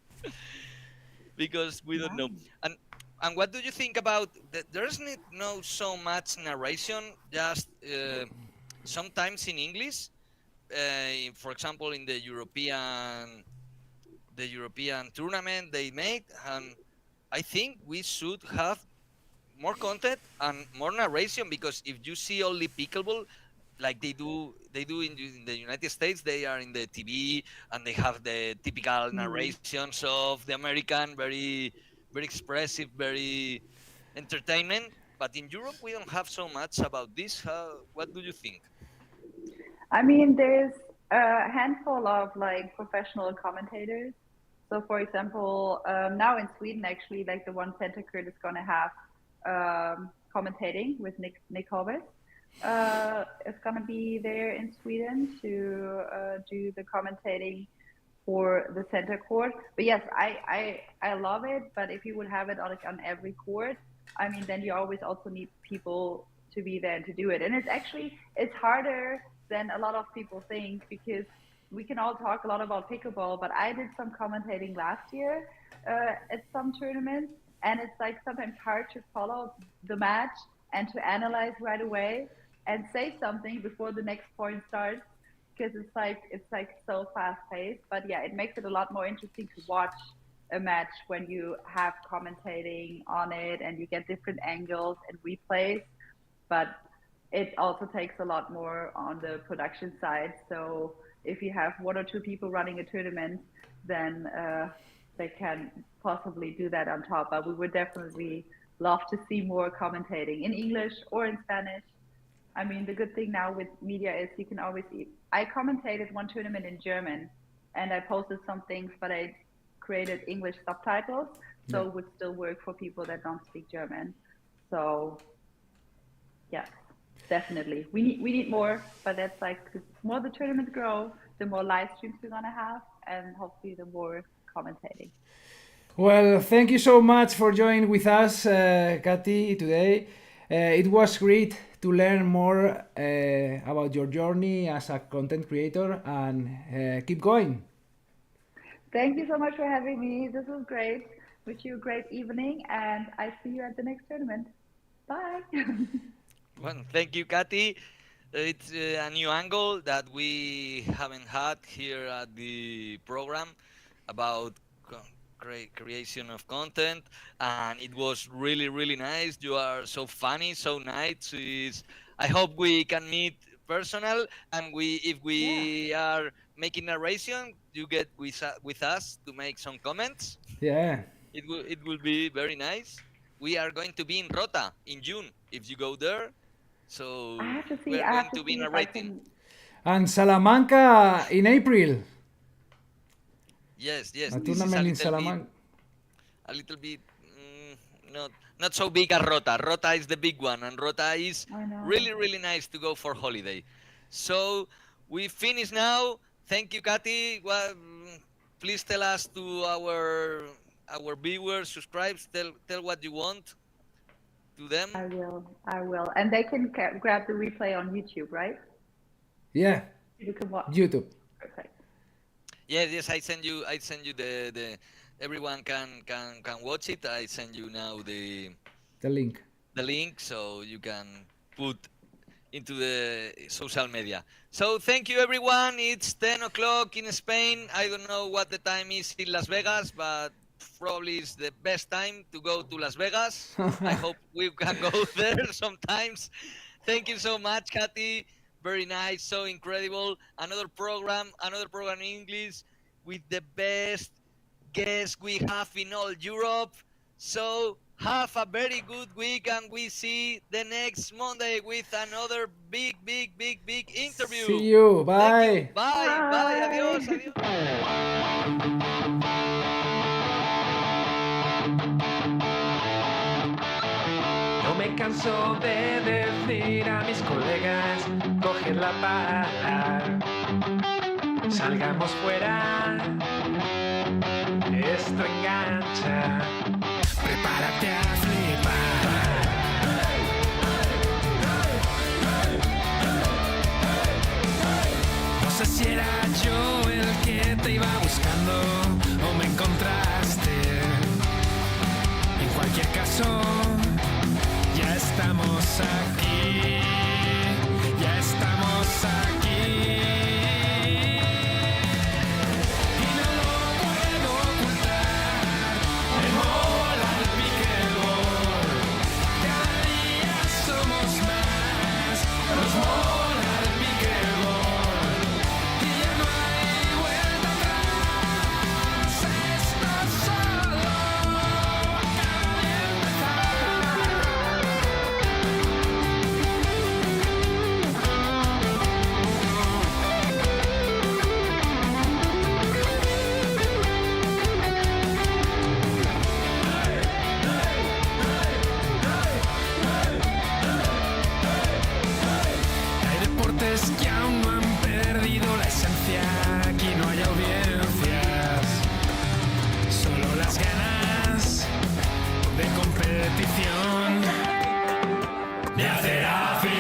because we don't know. nice. And what do you think about there's no so much narration, just sometimes in English, for example in the European tournament they make, and I think we should have more content and more narration, because if you see only pickleball like they do in the United States, they are in the TV and they have the typical Hmm. narrations of the American, very expressive, very entertainment. But in Europe, we don't have so much about this. What do you think? I mean, there's a handful of like professional commentators. So, for example, now in Sweden, actually, like the one center court is going to have commentating with Nick Hobbs. It's going to be there in Sweden to do the commentating for the center court. But yes, I love it. But if you would have it on, like, on every court, I mean, then you always also need people to be there and to do it. And it's harder than a lot of people think, because we can all talk a lot about pickleball, but I did some commentating last year at some tournaments, and it's like sometimes hard to follow the match and to analyze right away and say something before the next point starts, because it's like so fast paced. But yeah, it makes it a lot more interesting to watch a match when you have commentating on it and you get different angles and replays. But it also takes a lot more on the production side. So if you have one or two people running a tournament, then they can possibly do that on top. But we would definitely love to see more commentating in English or in Spanish. I mean, the good thing now with media is you can always. I commentated one tournament in German, and I posted some things, but I created English subtitles, so it would still work for people that don't speak German. So yes, definitely. We need more, but that's like the more the tournaments grow, the more live streams we're gonna have, and hopefully the more commentating. Well, thank you so much for joining with us, Catie, today. It was great to learn more about your journey as a content creator, and keep going. Thank you so much for having me. This was great. Wish you a great evening, and I see you at the next tournament. Bye. Well, thank you, Catie. It's a new angle that we haven't had here at the program about creation of content, and it was really, really nice. You are so funny, so nice. I hope we can meet personal, and if Yeah. we are making narration, you get with us to make some comments. Yeah. It will be very nice. We are going to be in Rota in June if you go there. I So have to we see. are I going have to to be see if I narrating. can. And Salamanca in April. Yes, yes. A This is a tournament in little bit, Salamanca. not so big as Rota. Rota is the big one, and Rota is I know. really, really nice to go for holiday. So we finish now. Thank you, Catie. Well, please tell us to our viewers, subscribes. Tell what you want to them. I will. I will. And they can grab the replay on YouTube, right? Yeah, You can watch. YouTube. Perfect. Yes. I send you the everyone can watch it. I send you now The link. the link so you can put into the social media. So thank you, everyone. It's 10 o'clock in Spain. I don't know what the time is in Las Vegas, but probably it's the best time to go to Las Vegas. I hope we can go there sometimes. Thank you so much, Catie. Very nice, so incredible. Another program in English with the best guests we have in all Europe. So have a very good week, and we see the next Monday with another big interview. See you. Thank Bye. you. Bye. Bye. Adiós. Adiós. No me canso de decir a mis colegas, coger la pala, salgamos fuera, esto engancha, prepárate a flipar. No sé si era yo el que te iba buscando o me encontraste. En cualquier caso, ya estamos aquí, ya estamos aquí. Y no lo puedo ocultar, me mola el pickleball. Cada día somos más, nos mola el pickleball. Y ya no hay vuelta atrás, esto solo acaba de empezar. Hay deportes que aún no han perdido la esencia, aquí no hay audiencias, solo las ganas de competición, de hacer afición.